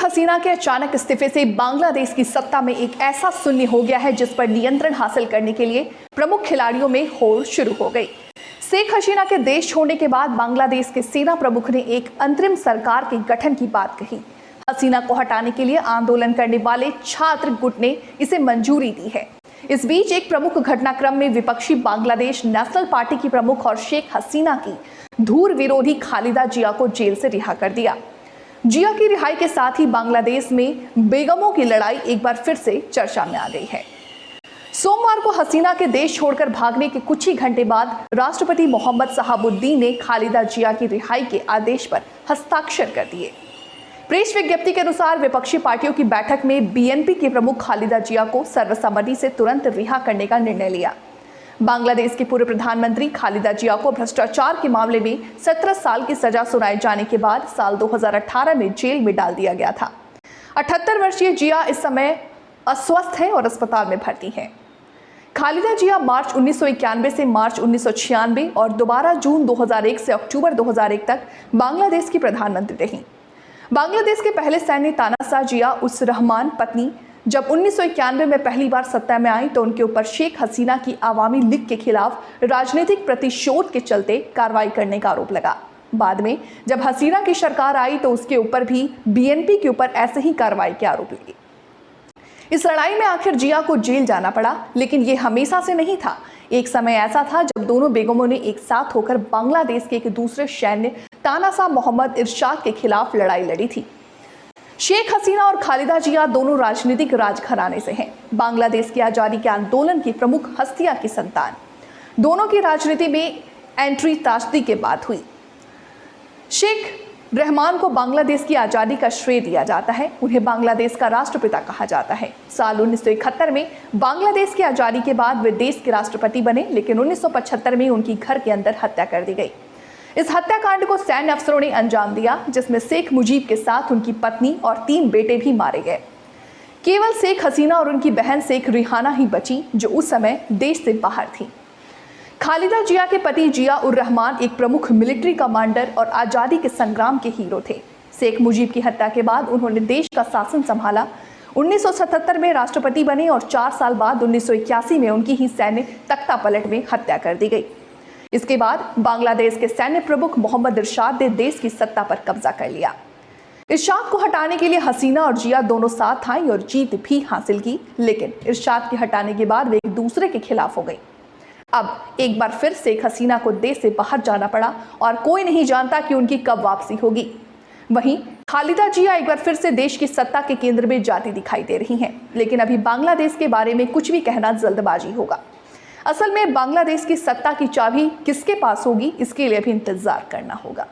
शेख हसीना के अचानक इस्तीफे से बांग्लादेश की सत्ता में एक ऐसा शून्य हो गया है जिस पर नियंत्रण हासिल करने के लिए प्रमुख खिलाड़ियों में होड़ शुरू हो गई। शेख हसीना के देश छोड़ने के बाद बांग्लादेश के सेना प्रमुख ने एक अंतरिम सरकार के गठन की बात कही। हसीना को हटाने के लिए आंदोलन करने वाले छात्र गुट ने इसे मंजूरी दी है। इस बीच एक प्रमुख घटनाक्रम में विपक्षी बांग्लादेश नेशनल पार्टी की प्रमुख और शेख हसीना की धूर विरोधी खालिदा जिया को जेल से रिहा कर दिया। जिया की रिहाई के साथ ही बांग्लादेश में बेगमों की लड़ाई एक बार फिर से चर्चा में आ गई है। सोमवार को हसीना के देश छोड़कर भागने के कुछ ही घंटे बाद राष्ट्रपति मोहम्मद शहाबुद्दीन ने खालिदा जिया की रिहाई के आदेश पर हस्ताक्षर कर दिए। प्रेस विज्ञप्ति के अनुसार विपक्षी पार्टियों की बैठक में बीएनपी के प्रमुख खालिदा जिया को सर्वसम्मति से तुरंत रिहा करने का निर्णय लिया। बांग्लादेश की पूर्व प्रधानमंत्री खालिदा जिया को भ्रष्टाचार के मामले में 17 साल की सजा सुनाए जाने के बाद साल 2018 में जेल में डाल दिया गया था। 78 वर्षीय जिया इस समय अस्वस्थ है और अस्पताल में भर्ती है। खालिदा जिया मार्च 1991 से मार्च 1996 और दोबारा जून 2001 से अक्टूबर 2001 तक बांग्लादेश की प्रधानमंत्री रहीं। बांग्लादेश के पहले सैन्य तानाशाह जिया उस रहमान पत्नी जब 1991 में पहली बार सत्ता में आई तो उनके ऊपर शेख हसीना की आवामी लीग के खिलाफ राजनीतिक प्रतिशोध के चलते कार्रवाई करने का आरोप लगा। बाद में जब हसीना की सरकार आई तो उसके ऊपर भी बीएनपी के ऊपर ऐसे ही कार्रवाई के आरोप लगे। इस लड़ाई में आखिर जिया को जेल जाना पड़ा, लेकिन ये हमेशा से नहीं था। एक समय ऐसा था जब दोनों बेगमों ने एक साथ होकर बांग्लादेश के एक दूसरे सैन्य तानाशाह मोहम्मद इरशाद के खिलाफ लड़ाई लड़ी थी। शेख हसीना और खालिदा जिया दोनों राजनीतिक राजघराने से हैं। बांग्लादेश की आजादी के आंदोलन की प्रमुख हस्तियां की संतान। दोनों की राजनीति में एंट्री ताशदी के बाद हुई। शेख रहमान को बांग्लादेश की आजादी का श्रेय दिया जाता है। उन्हें बांग्लादेश का राष्ट्रपिता कहा जाता है। साल 1971 में बांग्लादेश की आजादी के बाद वे देश के राष्ट्रपति बने, लेकिन 1975 में उनकी घर के अंदर हत्या कर दी गई। इस हत्याकांड को सैन्य अफसरों ने अंजाम दिया, जिसमें शेख मुजीब के साथ उनकी पत्नी और 3 बेटे भी मारे गए। केवल शेख हसीना और उनकी बहन शेख रिहाना ही बची, जो उस समय देश से बाहर थी। खालिदा जिया के पति जिया उर रहमान एक प्रमुख मिलिट्री कमांडर और आज़ादी के संग्राम के हीरो थे। शेख मुजीब की हत्या के बाद उन्होंने देश का शासन संभाला। 1977 में राष्ट्रपति बने और 4 साल बाद 1981 में उनकी ही सैन्य तख्ता पलट में हत्या कर दी गई। इसके बाद बांग्लादेश के सैन्य प्रमुख मोहम्मद इरशाद ने देश की सत्ता पर कब्जा कर लिया। इरशाद को हटाने के लिए हसीना और जिया दोनों साथ आई और जीत भी हासिल की, लेकिन इरशाद के हटाने के बाद वे एक दूसरे के खिलाफ हो गई। अब एक बार फिर शेख हसीना को देश से बाहर जाना पड़ा और कोई नहीं जानता कि उनकी कब वापसी होगी। वहीं खालिदा जिया एक बार फिर से देश की सत्ता के केंद्र में जाती दिखाई दे रही हैं, लेकिन अभी बांग्लादेश के बारे में कुछ भी कहना जल्दबाजी होगा। असल में बांग्लादेश की सत्ता की चाबी किसके पास होगी, इसके लिए भी इंतजार करना होगा।